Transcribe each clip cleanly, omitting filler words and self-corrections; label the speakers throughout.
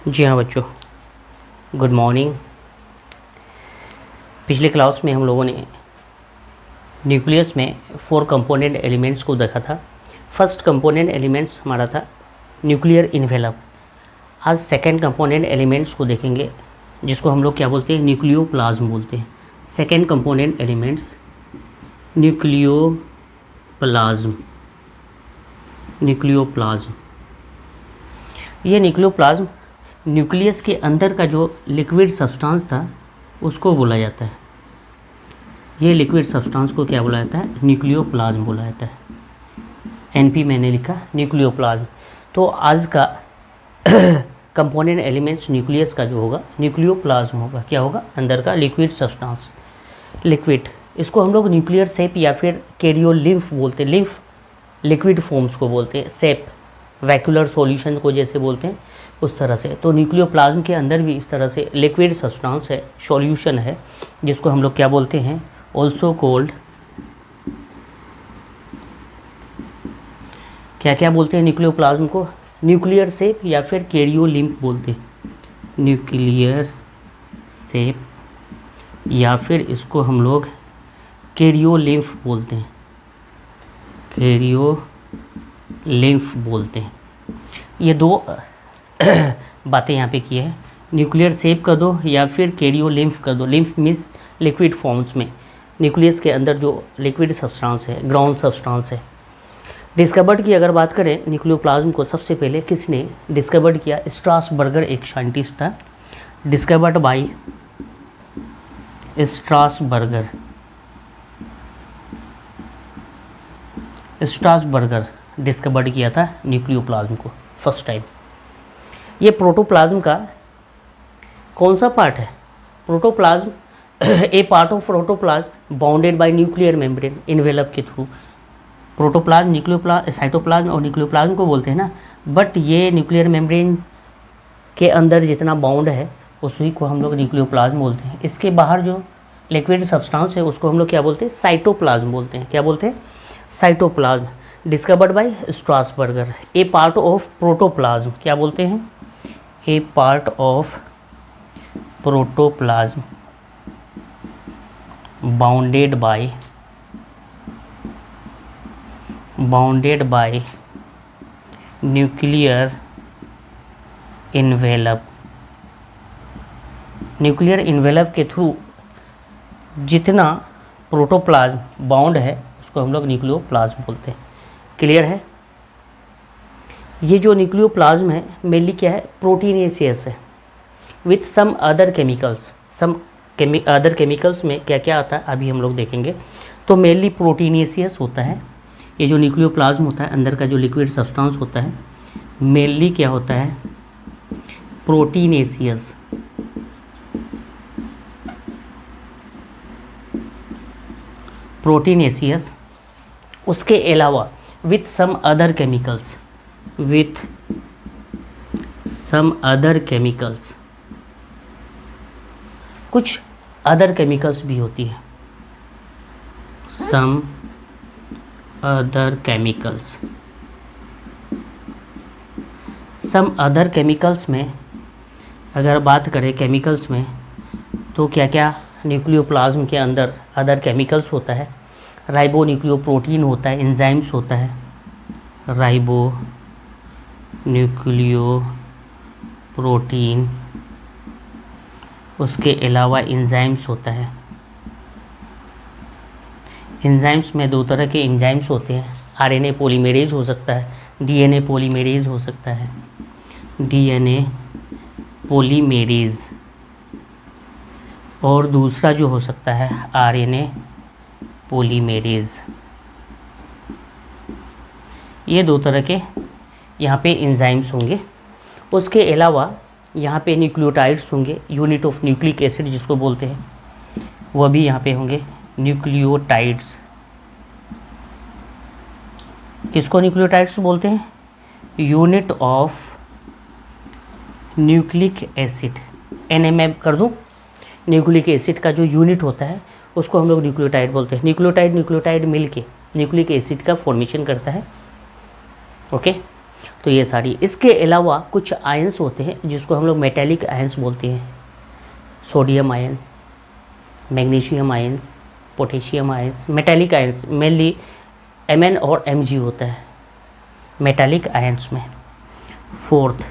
Speaker 1: जी हाँ बच्चों, good morning. पिछले क्लास में हम लोगों ने न्यूक्लियस में 4 कंपोनेंट एलिमेंट्स को देखा था। फर्स्ट कंपोनेंट एलिमेंट्स हमारा था न्यूक्लियर इन्वेलप। आज सेकंड कंपोनेंट एलिमेंट्स को देखेंगे, जिसको हम लोग क्या बोलते हैं, न्यूक्लियोप्लाज्म बोलते हैं। Second component elements nucleoplasm. ये न्यूक्लियोप्लाज्म न्यूक्लियस के अंदर का जो लिक्विड सब्सटेंस था उसको बोला जाता है। ये लिक्विड सब्सटेंस को क्या बोला जाता है, न्यूक्लियोप्लाज्म बोला जाता है। एनपी मैंने लिखा न्यूक्लियोप्लाज्म। तो आज का कंपोनेंट एलिमेंट्स न्यूक्लियस का जो होगा न्यूक्लियोप्लाज्म होगा। क्या होगा, अंदर का लिक्विड सब्सटेंस। लिक्विड, इसको हम लोग न्यूक्लियर सेप या फिर कैरियोलिम्फ बोलते हैं। लिम्फ लिक्विड फॉर्म्स को बोलते हैं, सेप वैक्यूलर सॉल्यूशन को जैसे बोलते हैं उस तरह से। तो न्यूक्लियोप्लाज्म के अंदर भी इस तरह से लिक्विड सब्सटेंस है, सॉल्यूशन है, जिसको हम लोग क्या बोलते हैं, ऑल्सो कोल्ड, क्या क्या बोलते हैं न्यूक्लियोप्लाज्म को, न्यूक्लियर सेप या फिर कैरियोलिम्फ बोलते हैं। न्यूक्लियर सेप या फिर इसको हम लोग कैरियोलिम्फ बोलते हैं, कैरियोलिम्फ बोलते हैं। ये दो बातें यहाँ पे की है, न्यूक्लियर सेप कर दो या फिर कैरियोलिम्फ कर दो। लिम्फ मीन्स लिक्विड फॉर्म्स में न्यूक्लियस के अंदर जो लिक्विड सब्सटेंस है, ग्राउंड सब्सटेंस है। डिस्कवर्ड की अगर बात करें न्यूक्लियोप्लाज्म को, सबसे पहले किसने डिस्कवर्ड किया, स्ट्रासबर्गर एक साइंटिस्ट था। Discovered by Strasburger. Strasburger discovered किया था न्यूक्लियोप्लाज्म को फर्स्ट टाइम। ये प्रोटोप्लाज्म का कौन सा पार्ट है, protoplasm A part of protoplasm bounded by nuclear membrane envelope के थ्रू। प्रोटोप्लाज्म, न्यूक्लियोप्लाज्म, साइटोप्लाज्म और न्यूक्लियोप्लाज्म को बोलते हैं ना, बट ये न्यूक्लियर मेम्ब्रेन के अंदर जितना बाउंड है उसी को हम लोग न्यूक्लियोप्लाज्म बोलते हैं। इसके बाहर जो लिक्विड सब्सटेंस है उसको हम लोग क्या बोलते हैं, साइटोप्लाज्म बोलते हैं। क्या बोलते हैं, cytoplasm. Discovered by Strasburger, a part of protoplasm. क्या बोलते हैं, a part of protoplasm bounded by nuclear envelope. Nuclear envelope के थ्रू जितना प्रोटोप्लाज्म बाउंड है उसको हम लोग न्यूक्लियोप्लाज्म बोलते हैं। क्लियर है। ये जो न्यूक्लियोप्लाज्म है मेनली क्या है, प्रोटीनेशियस है with some other chemicals. Other chemicals में क्या क्या आता है अभी हम लोग देखेंगे। तो मेनली प्रोटीनेशियस होता है ये जो न्यूक्लियोप्लाज्म होता है, अंदर का जो लिक्विड सब्सटेंस होता है मेनली क्या होता है, प्रोटीनेशियस। प्रोटीनेशियस, उसके अलावा with some other chemicals, with some other chemicals, कुछ अदर केमिकल्स भी होती है, some other chemicals. Some other chemicals में अगर बात करें केमिकल्स में, तो क्या क्या न्यूक्लियोप्लाज्म के अंदर अदर केमिकल्स होता है, राइबो न्यूक्लियोप्रोटीन होता है, एंजाइम्स होता है, राइबो न्यूक्लियोप्रोटीन, उसके अलावा एंजाइम्स होता है। एंजाइम्स में दो तरह के एंजाइम्स होते हैं, आरएनए पॉलीमेरेज हो सकता है, डीएनए पॉलीमेरेज हो सकता है, डीएनए पॉलीमेरेज, और दूसरा जो हो सकता है आरएनए पॉलीमेरेज। ये दो तरह के यहाँ पे एंजाइम्स होंगे। उसके अलावा यहाँ पे न्यूक्लियोटाइड्स होंगे, यूनिट ऑफ न्यूक्लिक एसिड जिसको बोलते हैं, वह भी यहाँ पे होंगे न्यूक्लियोटाइड्स। किसको न्यूक्लियोटाइड्स बोलते हैं, unit of nucleic acid, NMM कर दूँ। न्यूक्लिक एसिड का जो यूनिट होता है उसको हम लोग न्यूक्लियोटाइड बोलते हैं। न्यूक्लियोटाइड मिल के न्यूक्लिक एसिड का फॉर्मेशन करता है। ओके, तो ये सारी, इसके अलावा कुछ आयंस होते हैं जिसको हम लोग मेटेलिक आयंस बोलते हैं। Sodium ions, magnesium ions, potassium ions. Metallic ions mainly Mn और Mg होता है मेटेलिक आयंस में। Fourth,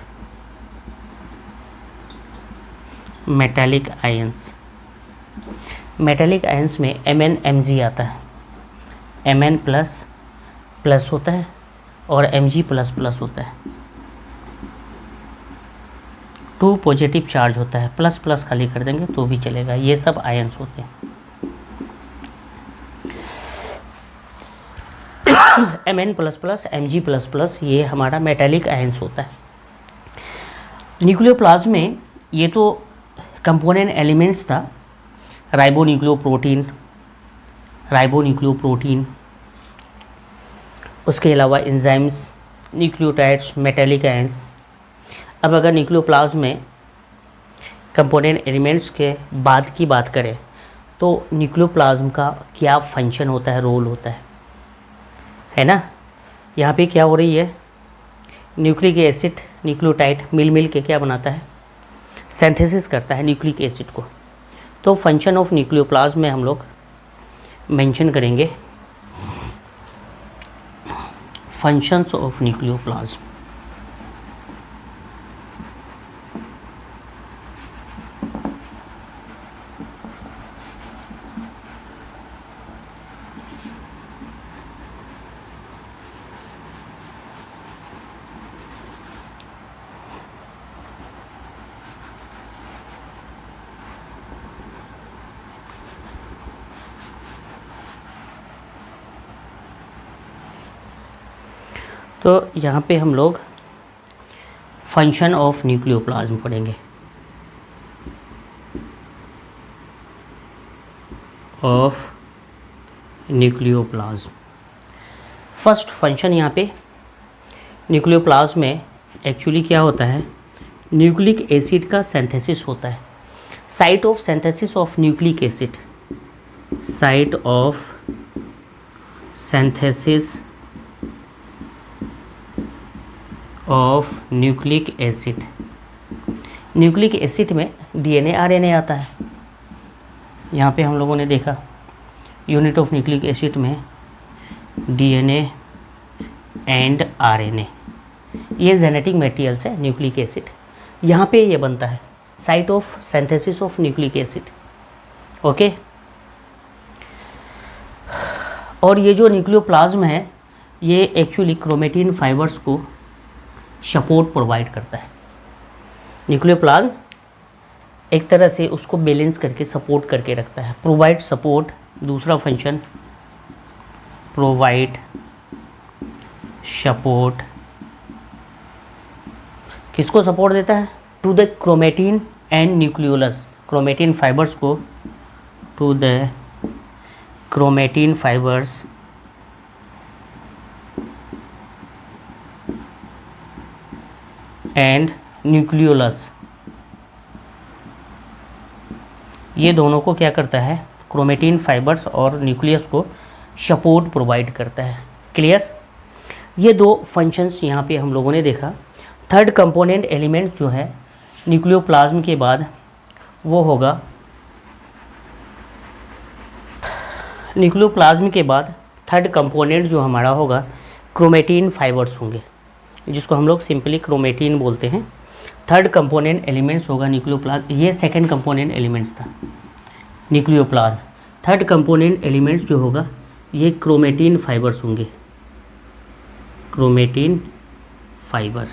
Speaker 1: metallic ions. Metallic ions में Mn Mg आता है। Mn प्लस प्लस होता है और Mg प्लस प्लस होता है। 2 पॉजिटिव चार्ज होता है, प्लस प्लस खाली कर देंगे तो भी चलेगा। ये सब आयंस होते हैं। Mn plus plus, Mg plus plus, ये हमारा मेटेलिक आयंस होता है। न्यूक्लियोप्लाज्म में ये तो कंपोनेंट एलिमेंट्स था, राइबोन्यूक्लियोप्रोटीन, उसके अलावा एंजाइम्स, न्यूक्लियोटाइड्स, मेटेलिक आयंस। अब अगर न्यूक्लियोप्लाज्म में कंपोनेंट एलिमेंट्स के बाद की बात करें तो न्यूक्लियोप्लाज्म का क्या फंक्शन होता है, रोल होता है ना। यहाँ पे क्या हो रही है, न्यूक्लिक एसिड न्यूक्लियोटाइड मिल के क्या बनाता है, सिंथेसिस करता है न्यूक्लिक एसिड को। तो फंक्शन ऑफ न्यूक्लियोप्लाज्म में हम लोग मेंशन करेंगे फंक्शंस ऑफ न्यूक्लियोप्लाज्म। तो यहाँ पे हम लोग फंक्शन ऑफ न्यूक्लियोप्लाज्म पढ़ेंगे। ऑफ न्यूक्लियोप्लाज्म, फर्स्ट फंक्शन यहाँ पे न्यूक्लियोप्लाज्म में एक्चुअली क्या होता है, न्यूक्लिक एसिड का सिंथेसिस होता है। Site of synthesis of nucleic acid, site of synthesis of nucleic acid. Nucleic acid में डीएनए आरएनए आता है। यहाँ पे हम लोगों ने देखा यूनिट ऑफ न्यूक्लिक एसिड में डीएनए एंड आरएनए, ये जेनेटिक मटेरियल्स है न्यूक्लिक एसिड। यहाँ पे ये बनता है site of synthesis of nucleic acid. Okay, और ये जो न्यूक्लियोप्लाज्म है ये एक्चुअली क्रोमेटिन फाइबर्स को सपोर्ट प्रोवाइड करता है। न्यूक्लियोप्लाज्म एक तरह से उसको बैलेंस करके सपोर्ट करके रखता है, प्रोवाइड सपोर्ट। दूसरा फंक्शन प्रोवाइड सपोर्ट, किसको सपोर्ट देता है, to the chromatin and nucleolus, chromatin fibres को, to the chromatin fibres and nucleolus. ये दोनों को क्या करता है, क्रोमेटिन फाइबर्स और न्यूक्लियस को सपोर्ट प्रोवाइड करता है। क्लियर, ये दो फंक्शंस यहाँ पे हम लोगों ने देखा। थर्ड कंपोनेंट एलिमेंट जो है न्यूक्लियोप्लाज्म के बाद वो होगा, न्यूक्लियोप्लाज्म के बाद थर्ड कंपोनेंट जो हमारा होगा क्रोमेटिन फाइबर्स होंगे, जिसको हम लोग सिंपली क्रोमेटिन बोलते हैं। थर्ड कंपोनेंट एलिमेंट्स होगा न्यूक्लियोप्लाज्म। ये सेकंड कंपोनेंट एलिमेंट्स था न्यूक्लियोप्लाज्म। थर्ड कंपोनेंट एलिमेंट्स जो होगा ये क्रोमेटिन फाइबर्स होंगे, chromatin fibre.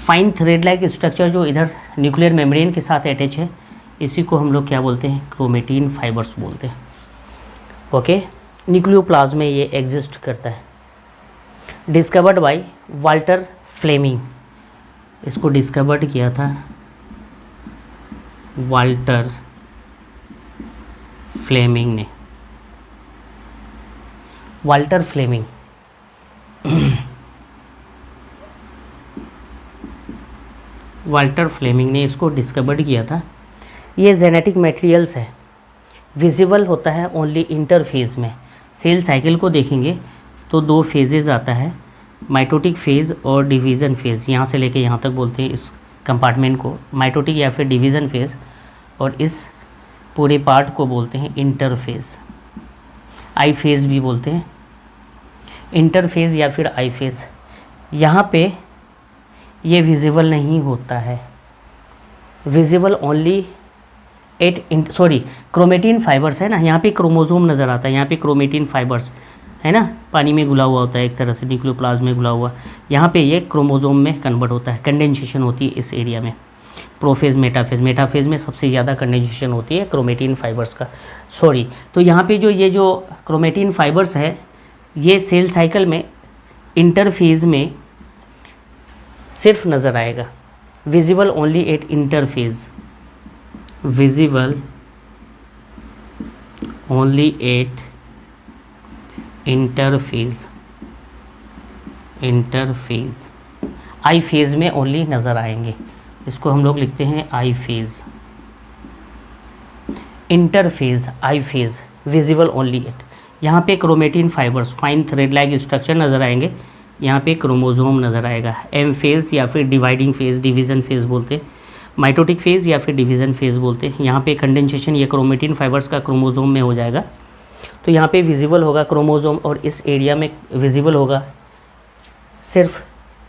Speaker 1: Fine thread like structure जो इधर न्यूक्लियर मेम्ब्रेन के साथ अटैच है, इसी को हम लोग क्या बोलते हैं, क्रोमेटिन फाइबर्स बोलते हैं। ओके, न्यूक्लियोप्लाज्म में ये एग्जिस्ट करता है। डिस्कवर्ड बाय वाल्टर फ्लेमिंग, इसको डिस्कवर्ड किया था वाल्टर फ्लेमिंग ने। वाल्टर फ्लेमिंग वाल्टर फ्लेमिंग ने इसको डिस्कवर्ड किया था। ये जेनेटिक मटेरियल्स है, विजिबल होता है ओनली इंटरफेज में। सेल साइकिल को देखेंगे तो दो फेजेज़ आता है, माइटोटिक फेज़ और डिवीज़न फेज़। यहाँ से लेके यहाँ तक बोलते हैं इस कंपार्टमेंट को माइटोटिक या फिर डिवीज़न फेज़, और इस पूरे पार्ट को बोलते हैं इंटरफेज़, आई फेज़ भी बोलते हैं, इंटरफेज़ या फिर आई फेज़। यहाँ पे ये विजिबल नहीं होता है, विजिबल ओनली क्रोमेटिन फाइबर्स है ना, यहाँ पे क्रोमोसोम नज़र आता है, यहाँ पे क्रोमेटिन फाइबर्स है ना, पानी में घुला हुआ होता है एक तरह से, न्यूक्लियोप्लाज्म में घुला हुआ, यहाँ पे ये क्रोमोसोम में कन्वर्ट होता है, कंडेंसेशन होती है इस एरिया में। प्रोफेज मेटाफेज, मेटाफेज में सबसे ज़्यादा कंडेंसेशन होती है क्रोमेटिन फाइबर्स का। तो यहाँ पे ये जो क्रोमेटिन फाइबर्स है ये सेल साइकिल में इंटरफेज में सिर्फ नज़र आएगा, visible only at interphase, visible only at interphase, I phase में ओनली नज़र आएंगे, इसको हम लोग लिखते हैं I phase, interphase, I phase, visible only at. यहाँ पे chromatin fibres, fine thread like structure नज़र आएंगे, यहाँ पे क्रोमोसोम नज़र आएगा, एम फेज़ या फिर डिवाइडिंग फेज़, डिवीज़न फेज़ बोलते हैं, माइटोटिक फेज़ या फिर डिवीज़न फेज़ बोलते हैं। यहाँ पे कंडेंसेशन ये क्रोमेटिन फाइबर्स का क्रोमोसोम में हो जाएगा, तो यहाँ पे विजिबल होगा क्रोमोसोम, और इस एरिया में विजिबल होगा सिर्फ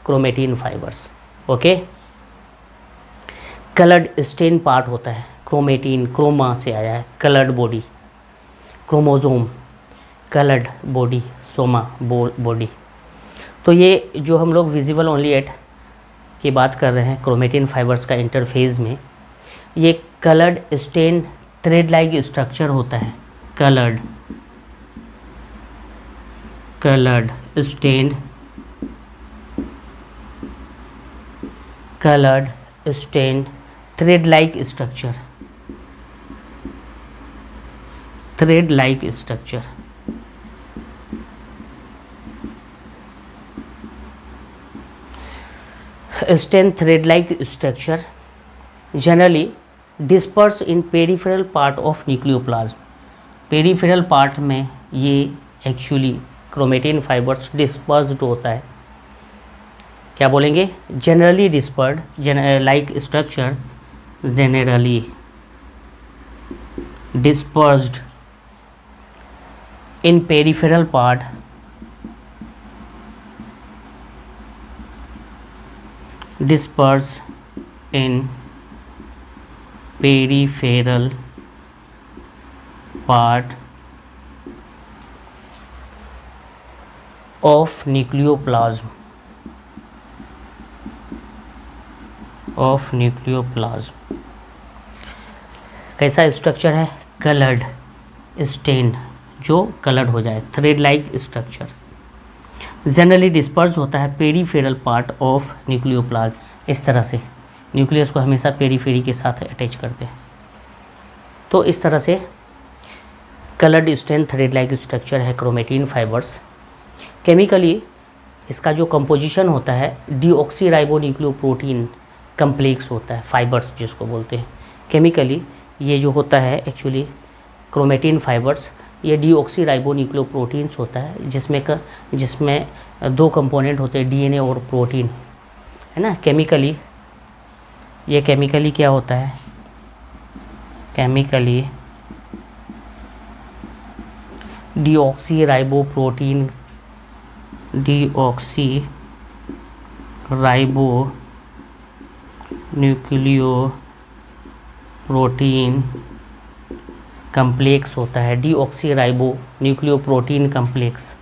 Speaker 1: chromatin fibres. Okay, coloured stain part होता है, क्रोमेटिन क्रोमा से आया है, coloured body, chromosome coloured body, soma body. तो ये जो हम लोग विजिबल ओनली एट की बात कर रहे हैं क्रोमेटिन फाइबर्स का इंटरफेज में, ये coloured stain thread like structure होता है, coloured stain thread like structure, stain thread like structure generally disperse in peripheral part of nucleoplasm. Peripheral part में ये एक्चुअली क्रोमेटिन फाइबर्स डिस्पर्स्ड होता है, क्या बोलेंगे, generally dispersed like structure, generally dispersed in peripheral part, disperse in peripheral part of nucleoplasm, कैसा structure है, coloured stand, जो coloured हो जाए, thread like structure, generally disperse होता है पेरीफेरल पार्ट ऑफ न्यूक्लियोप्लाज्म। इस तरह से न्यूक्लियस को हमेशा पेरीफेरी के साथ अटैच करते हैं, तो इस तरह से coloured stain thread like structure है क्रोमेटिन फाइबर्स। केमिकली इसका जो कंपोजिशन होता है डीऑक्सीराइबोन्यूक्लियोप्रोटीन कम्प्लेक्स होता है, फाइबर्स जिसको बोलते हैं। केमिकली ये जो होता है एक्चुअली क्रोमेटिन फाइबर्स, ये डीऑक्सीराइबोन्यूक्लियोप्रोटीन्स होता है, जिसमें दो कंपोनेंट होते हैं, डीएनए और प्रोटीन, है ना। केमिकली क्या होता है, केमिकली डीऑक्सीराइबोन्यूक्लियोप्रोटीन कम्प्लेक्स होता है, डीऑक्सीराइबोन्यूक्लियोप्रोटीन कम्प्लेक्स,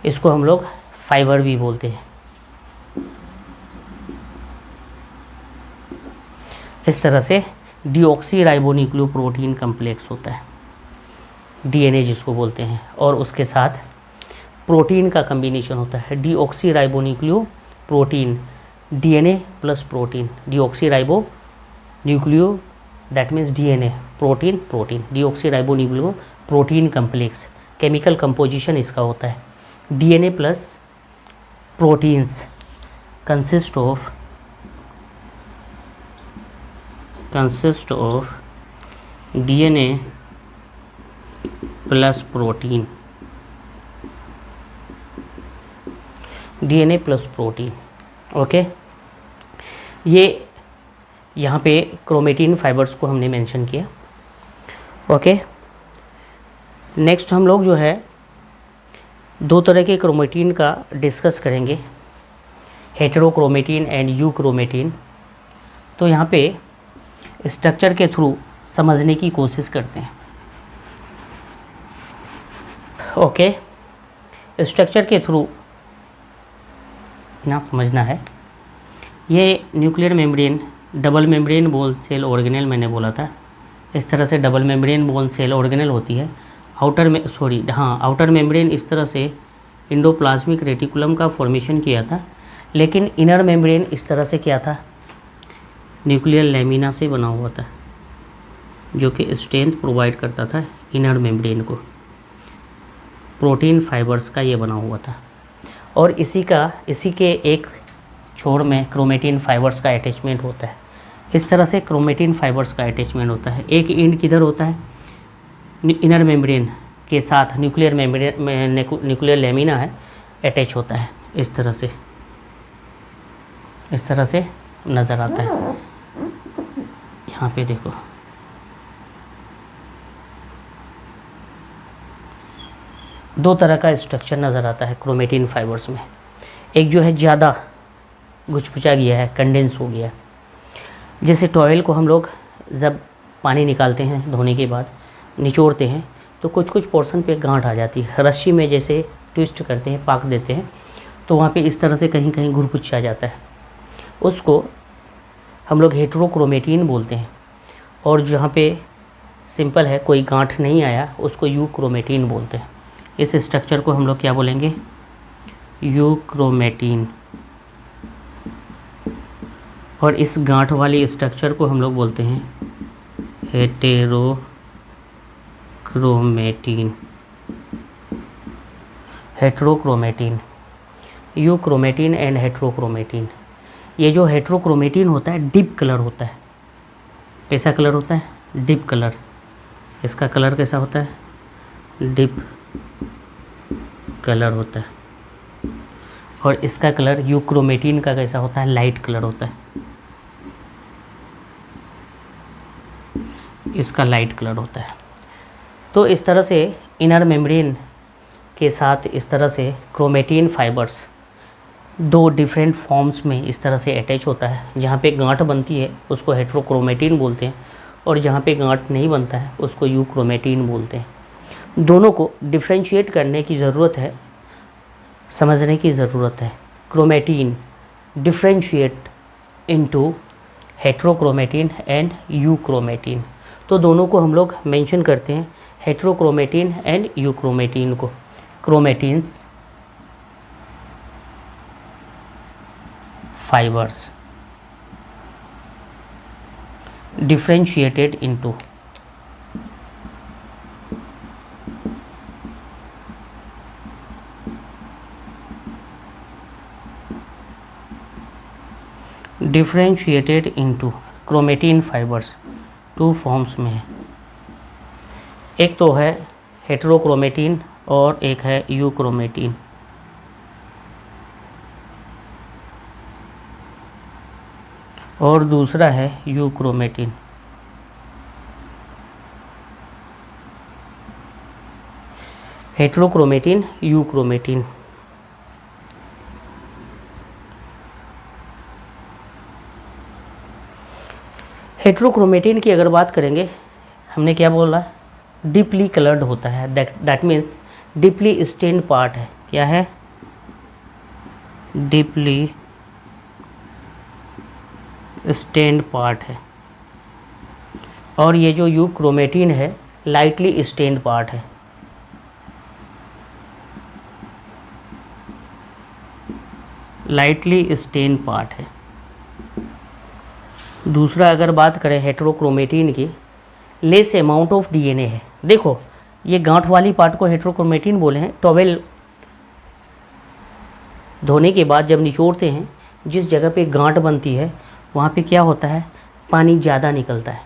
Speaker 1: इसको हम लोग फाइबर भी बोलते हैं। इस तरह से डीऑक्सीराइबोन्यूक्लियोप्रोटीन कम्प्लेक्स होता है, डीएनए जिसको बोलते हैं, और उसके साथ प्रोटीन का कम्बिनेशन होता है, deoxyribonucleoprotein, DNA plus protein, deoxyribonucleo that means DNA, protein, deoxyribonucleoprotein complex. Chemical composition इसका होता है DNA plus proteins consist of DNA plus protein, DNA plus protein. Okay, ये यहाँ पे क्रोमेटिन फाइबर्स को हमने मेंशन किया। ओके, नेक्स्ट हम लोग जो है दो तरह के क्रोमेटिन का डिस्कस करेंगे, हेटेरोक्रोमेटिन एंड यूक्रोमेटिन। तो यहाँ पे स्ट्रक्चर के थ्रू समझने की कोशिश करते हैं। ओके, स्ट्रक्चर के थ्रू ना समझना है। ये nuclear membrane, double membrane bound cell organelle मैंने बोला था, इस तरह से double membrane bound cell organelle होती है। आउटर मेम्ब्रेन इस तरह से इंडोप्लाज्मिक रेटिकुलम का फॉर्मेशन किया था, लेकिन इनर मेम्ब्रेन इस तरह से क्या था, न्यूक्लियर लैमिना से बना हुआ था, जो कि स्ट्रेंथ प्रोवाइड करता था इनर मेम्ब्रेन को। प्रोटीन फाइबर्स का ये बना हुआ था, और इसी के एक छोर में क्रोमेटिन फाइबर्स का अटैचमेंट होता है। इस तरह से क्रोमेटिन फाइबर्स का अटैचमेंट होता है। एक एंड किधर होता है, इनर मेम्ब्रेन के साथ न्यूक्लियर मेम्ब्रेन में न्यूक्लियर लैमिना है, अटैच होता है। इस तरह से नज़र आता है। यहाँ पे देखो, दो तरह का स्ट्रक्चर नज़र आता है क्रोमेटिन फाइबर्स में। एक जो है ज़्यादा घुचपुचा गया है, कंडेंस हो गया है। जैसे टॉयल को हम लोग जब पानी निकालते हैं धोने के बाद, निचोड़ते हैं, तो कुछ कुछ पोर्शन पे गांठ आ जाती है। रस्सी में जैसे ट्विस्ट करते हैं, पाक देते हैं, तो वहाँ पे इस तरह से कहीं कहीं घुरपुच्चा जाता है। उसको हम लोग हेटेरोक्रोमेटिन बोलते हैं। और जहाँ पे सिंपल है, कोई गांठ नहीं आया, उसको यूक्रोमेटिन बोलते हैं। इस स्ट्रक्चर को हम लोग क्या बोलेंगे, यूक्रोमेटिन। और इस गांठ वाली स्ट्रक्चर को हम लोग बोलते हैं हेटेरोक्रोमेटिन। Euchromatin and हेटेरोक्रोमेटिन। ये जो हेटेरोक्रोमेटिन होता है डीप कलर होता है। कैसा कलर होता है, डीप कलर। इसका कलर कैसा होता है, डीप कलर होता है। और इसका कलर यूक्रोमेटिन का कैसा होता है, लाइट कलर होता है। इसका लाइट कलर होता है। तो इस तरह से इनर मेम्ब्रेन के साथ इस तरह से क्रोमेटिन फाइबर्स दो डिफरेंट फॉर्म्स में इस तरह से अटैच होता है। जहाँ पे गांठ बनती है उसको हेटेरोक्रोमेटिन बोलते हैं, और जहाँ पे गांठ नहीं बनता है उसको यूक्रोमेटिन बोलते हैं। दोनों को डिफ्रेंशिएट करने की ज़रूरत है, समझने की ज़रूरत है। Chromatin differentiate into heterochromatin and euchromatin. तो दोनों को हम लोग मेंशन करते हैं, हेटेरोक्रोमेटिन एंड यूक्रोमेटिन को। Chromatins fibres differentiated into chromatin fibres two forms में है। एक तो है हेटेरोक्रोमेटिन और एक है यूक्रोमेटिन। और दूसरा है यूक्रोमेटिन। हेटेरोक्रोमेटिन, यूक्रोमेटिन। हेटेरोक्रोमेटिन की अगर बात करेंगे, हमने क्या बोला, डीपली कलर्ड होता है। That means deeply stained part है। क्या है, डीपली स्टेन्ड पार्ट है। और ये जो यूक्रोमेटिन है लाइटली स्टेन्ड पार्ट है। लाइटली स्टेन पार्ट है। दूसरा अगर बात करें हेटेरोक्रोमेटिन की, लेस अमाउंट ऑफ डीएनए है। देखो ये गांठ वाली पार्ट को हेटेरोक्रोमेटिन बोले हैं। टॉवेल धोने के बाद जब निचोड़ते हैं, जिस जगह पे गांठ बनती है वहाँ पे क्या होता है, पानी ज़्यादा निकलता है।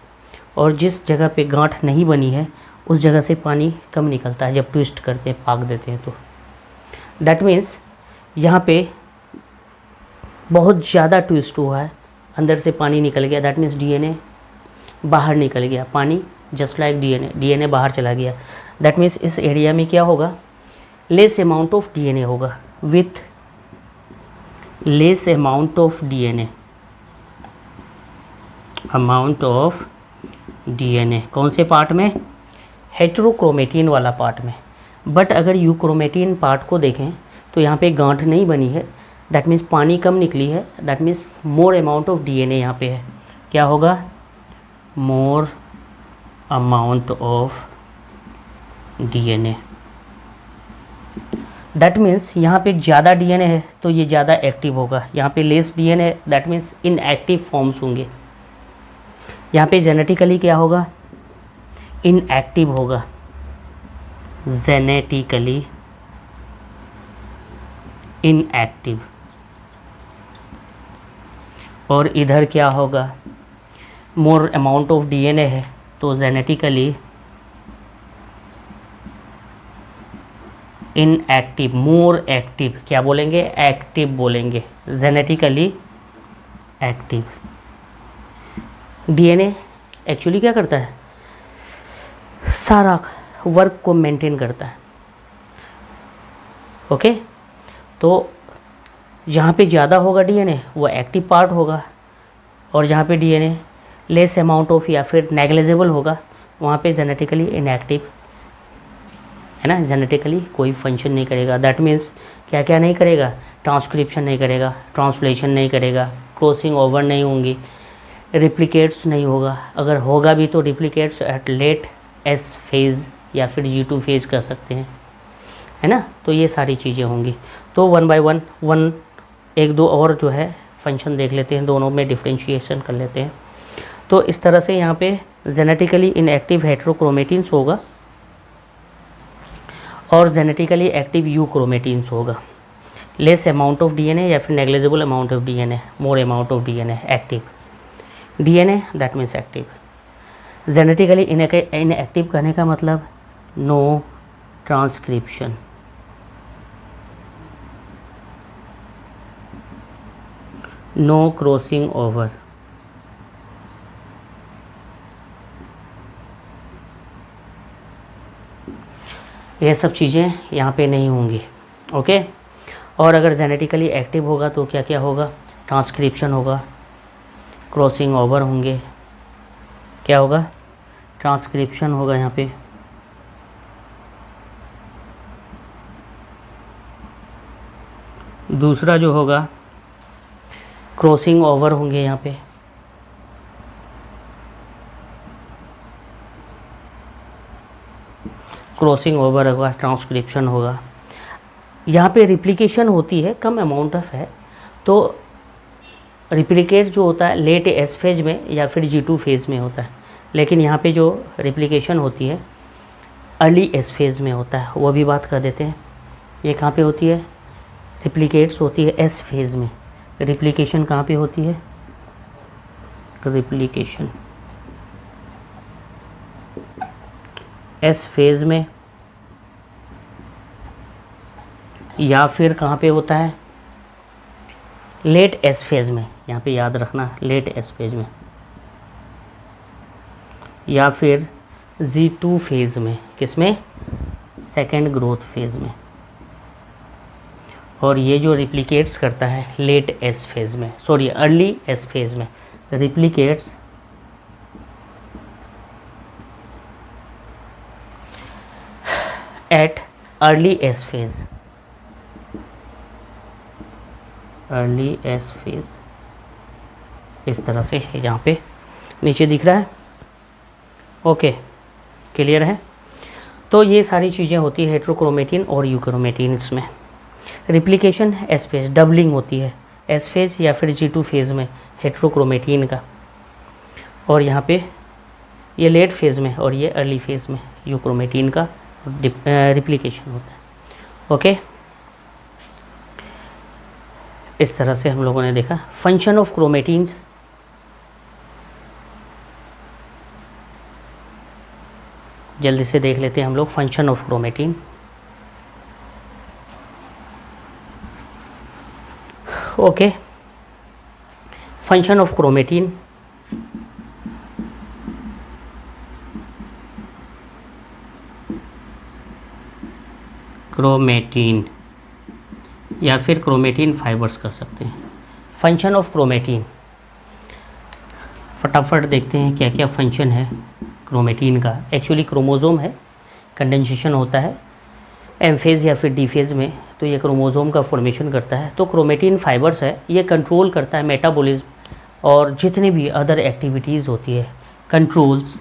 Speaker 1: और जिस जगह पे गांठ नहीं बनी है उस जगह से पानी कम निकलता है जब ट्विस्ट करते हैं, पाक देते हैं तो। दैट मीन्स यहाँ पे बहुत ज़्यादा ट्विस्ट हुआ है, अंदर से पानी निकल गया, दैट मीन्स डीएनए बाहर निकल गया, पानी जस्ट लाइक डीएनए बाहर चला गया। दैट मीन्स इस एरिया में क्या होगा, लेस अमाउंट ऑफ डीएनए होगा, with less amount of DNA, amount of DNA कौन से पार्ट में, हेट्रोक्रोमेटिन वाला पार्ट में। बट अगर यूक्रोमेटिन पार्ट को देखें तो यहाँ पे गांठ नहीं बनी है, दैट मीन्स पानी कम निकली है, that means more amount of DNA यहाँ पे है। क्या होगा, मोर amount of DNA. That means यहाँ पे ज़्यादा डीएनए है तो ये ज़्यादा एक्टिव होगा, यहाँ पे लेस डीएनए है, दैट मीन्स इनएक्टिव फॉर्म्स होंगे। यहाँ पे जेनेटिकली क्या होगा, इनएक्टिव होगा, जेनेटिकली इनएक्टिव। और इधर क्या होगा, मोर अमाउंट ऑफ डीएनए है तो जेनेटिकली इनएक्टिव, मोर एक्टिव, क्या बोलेंगे, एक्टिव बोलेंगे, जेनेटिकली एक्टिव। डीएनए एक्चुअली क्या करता है, सारा वर्क को मेंटेन करता है। ओके, तो जहाँ पे ज़्यादा होगा डीएनए वो एक्टिव पार्ट होगा, और जहाँ पे डीएनए लेस अमाउंट ऑफ या फिर नेग्लिजिबल होगा वहाँ पे जेनेटिकली इनएक्टिव है ना, जेनेटिकली कोई फंक्शन नहीं करेगा। दैट मीन्स क्या क्या नहीं करेगा, ट्रांसक्रिप्शन नहीं करेगा, ट्रांसलेशन नहीं करेगा, क्रॉसिंग ओवर नहीं होंगी, रिप्लिकेट्स नहीं होगा, अगर होगा भी तो replicates at late S phase या फिर G2 फेज़ कर सकते हैं, है ना। तो ये सारी चीज़ें होंगी। तो वन बाय वन एक दो और जो है फंक्शन देख लेते हैं, दोनों में डिफ्रेंशिएशन कर लेते हैं। तो इस तरह से यहाँ पे जेनेटिकली इनएक्टिव हेट्रोक्रोमेटिन्स होगा और जेनेटिकली एक्टिव यूक्रोमेटिन्स होगा। लेस अमाउंट ऑफ डीएनए या फिर negligible amount of DNA, more amount of DNA active, DNA that means active. Genetically inactive कहने का मतलब no transcription, no crossing over, ये सब चीज़ें यहाँ पे नहीं होंगी। ओके, और अगर जेनेटिकली एक्टिव होगा तो क्या क्या होगा, ट्रांसक्रिप्शन होगा, क्रॉसिंग ओवर होंगे, क्या होगा, ट्रांसक्रिप्शन होगा यहाँ पे, दूसरा जो होगा क्रॉसिंग ओवर होंगे यहाँ पे, क्रॉसिंग ओवर होगा, ट्रांसक्रिप्शन होगा। यहाँ पे रिप्लिकेशन होती है, कम अमाउंट ऑफ है, तो रिप्लिकेट जो होता है लेट एस फेज में या फिर G2 फेज़ में होता है, लेकिन यहाँ पे जो रिप्लिकेशन होती है अर्ली एस फेज़ में होता है, वो भी बात कर देते हैं। ये कहाँ पे होती है, रिप्लिकेट्स होती है एस फेज़ में, रिप्लिकेशन कहाँ पे होती है, रिप्लिकेशन एस फेज़ में, या फिर कहाँ पे होता है, लेट एस फेज़ में, यहाँ पे याद रखना लेट एस फेज़ में, या फिर G2 फेज़ में, किसमें, सेकेंड ग्रोथ फेज़ में। और ये जो रिप्लिकेट्स करता है लेट एस फेज़ में, सॉरी अर्ली एस फेज़ में, replicates at early S phase, early S phase इस तरह से है, यहाँ पे नीचे दिख रहा है। ओके, क्लियर है। तो ये सारी चीज़ें होती है हेट्रोक्रोमेटिन और यूक्रोमेटिन। इसमें रिप्लिकेशन एस फेज़, डबलिंग होती है एस फेज़ या फिर G2 फेज़ में हेट्रोक्रोमेटिन का, और यहाँ पे ये लेट फेज़ में और ये अर्ली फेज़ में यूक्रोमेटिन का रिप्लिकेशन होता है। ओके, इस तरह से हम लोगों ने देखा फंक्शन ऑफ क्रोमेटिन्स। जल्दी से देख लेते हैं हम लोग function of chromatin. Okay, function of chromatin. Chromatin या फिर क्रोमेटिन फाइबर्स कर सकते हैं। फंक्शन ऑफ क्रोमेटिन, फटाफट देखते हैं क्या क्या फंक्शन है क्रोमेटिन का। एक्चुअली क्रोमोसोम है, कंडेंसेशन होता है एम फेज़ या फिर डी फेज़ में, तो ये क्रोमोसोम का फॉर्मेशन करता है। तो क्रोमेटिन फाइबर्स है, ये कंट्रोल करता है मेटाबॉलिज्म और जितनी भी अदर एक्टिविटीज़ होती है, कंट्रोल्स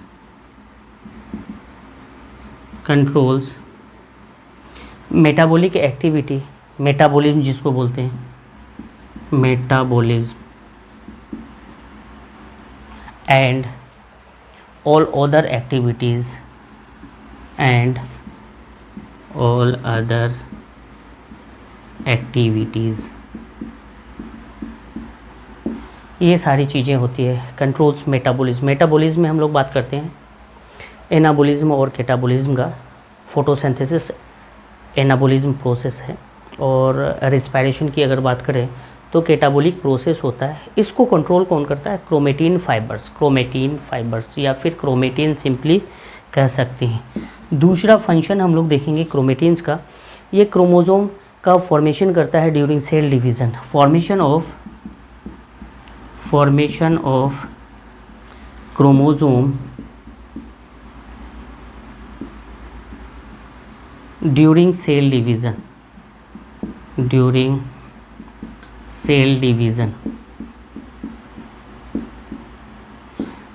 Speaker 1: मेटाबॉलिक एक्टिविटी, मेटाबॉलिज्म जिसको बोलते हैं, metabolism and all other activities and all other activities, ये सारी चीज़ें होती है कंट्रोल्स मेटाबॉलिज्म। मेटाबॉलिज्म में हम लोग बात करते हैं एनाबॉलिज्म और कैटाबॉलिज्म का। फोटोसिंथेसिस एनाबॉलिज्म प्रोसेस है, और रेस्पिरेशन की अगर बात करें तो कैटाबॉलिक प्रोसेस होता है। इसको कंट्रोल कौन करता है? क्रोमेटिन फाइबर्स या फिर क्रोमेटिन सिंपली कह सकते हैं। दूसरा फंक्शन हम लोग देखेंगे क्रोमेटिन्स का, ये क्रोमोसोम का फॉर्मेशन करता है during cell division. Formation of chromosome during cell division,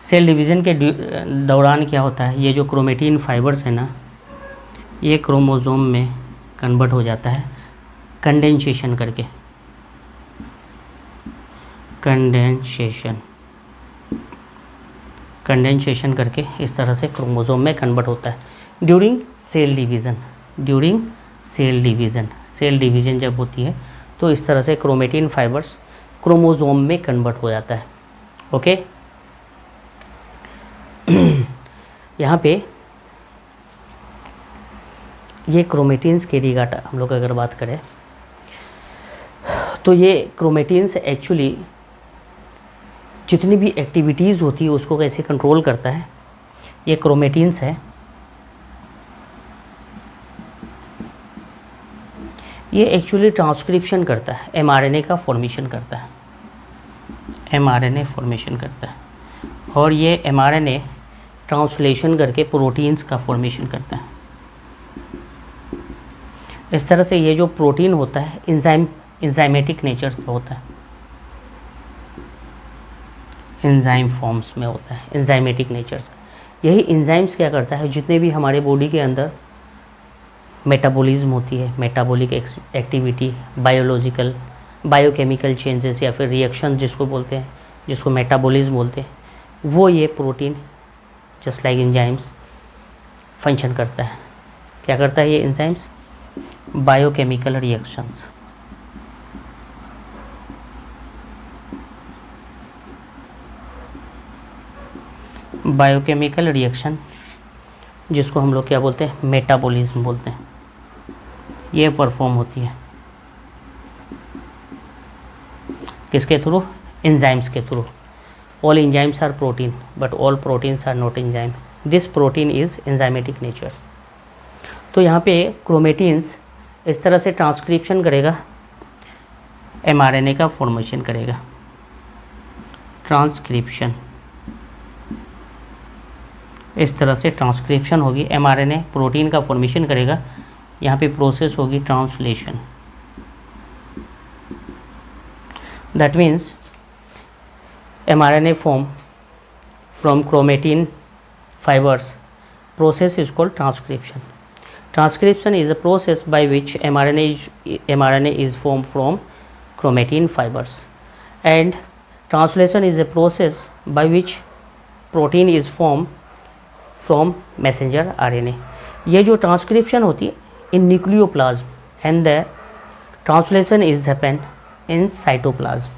Speaker 1: cell division के दौरान क्या होता है, ये जो क्रोमेटिन फाइबर्स है ना, ये क्रोमोसोम में कन्वर्ट हो जाता है कंडेंसेशन करके, कंडेंसेशन करके इस तरह से क्रोमोसोम में कन्वर्ट होता है ड्यूरिंग सेल डिवीज़न जब होती है तो इस तरह से क्रोमेटिन फाइबर्स क्रोमोसोम में कन्वर्ट हो जाता है। ओके, यहाँ पे ये क्रोमेटिन्स के रिगार्ड हम लोग अगर बात करें तो ये क्रोमेटिन्स एक्चुअली जितनी भी एक्टिविटीज़ होती है उसको कैसे कंट्रोल करता है, ये क्रोमेटिन्स है। ये एक्चुअली ट्रांसक्रिप्शन करता है, एमआरएनए का फॉर्मेशन करता है, और ये एमआरएनए ट्रांसलेशन करके प्रोटीन्स का फॉर्मेशन करता है। इस तरह से ये जो प्रोटीन होता है इंजाइमेटिक नेचर का होता है, एंजाइम फॉर्म्स में होता है, एंजाइमेटिक नेचर का। यही एंजाइम्स क्या करता है, जितने भी हमारे बॉडी के अंदर मेटाबॉलिज्म होती है, मेटाबॉलिक एक्टिविटी, बायोकेमिकल चेंजेस या फिर रिएक्शन जिसको बोलते हैं, जिसको मेटाबॉलिज्म बोलते हैं, वो ये protein just like enzymes function करता है। क्या करता है ये enzymes? Biochemical reactions. Biochemical reaction जिसको हम लोग क्या बोलते हैं? मेटाबॉलिज्म बोलते हैं। ये परफॉर्म होती है किसके थ्रू? एंजाइम्स के through. All enzymes are protein but all proteins are not enzyme, this protein is enzymatic nature. तो यहाँ पे क्रोमेटिन्स इस तरह से ट्रांसक्रिप्शन करेगा, एमआरएनए का फॉर्मेशन करेगा, ट्रांसक्रिप्शन, इस तरह से ट्रांसक्रिप्शन होगी, एमआरएनए प्रोटीन का फॉर्मेशन करेगा, यहाँ पे प्रोसेस होगी translation. That means mRNA form from chromatin fibers. Process is called transcription. Transcription is a process by which mRNA is formed from chromatin fibers, and translation is a process by which protein is formed from messenger RNA. ये जो transcription होती है इन nucleoplasm and the translation is happen in cytoplasm.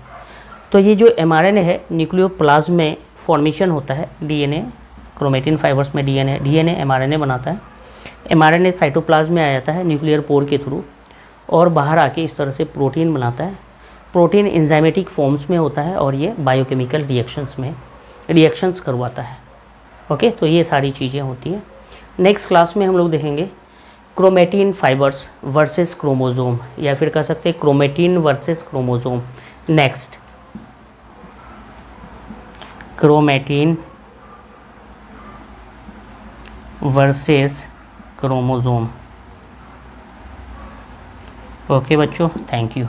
Speaker 1: तो ये जो mRNA है nucleoplasm में formation होता है डीएनए क्रोमेटिन फाइबर्स में डीएनए एमआरएनए बनाता है। एमआरएनए साइटोप्लाज्म में आ जाता है न्यूक्लियर पोर के थ्रू और बाहर आके इस तरह से प्रोटीन बनाता है। प्रोटीन एंजाइमेटिक फॉर्म्स में होता है और ये बायोकेमिकल रिएक्शंस करवाता है। ओके, तो ये सारी चीज़ें होती हैं। नेक्स्ट क्लास में हम लोग देखेंगे क्रोमेटिन फाइबर्स वर्सेस क्रोमोजोम, या फिर कह सकते हैं chromatin versus chromosome. Next chromatin versus chromosome. Okay बच्चों, थैंक यू।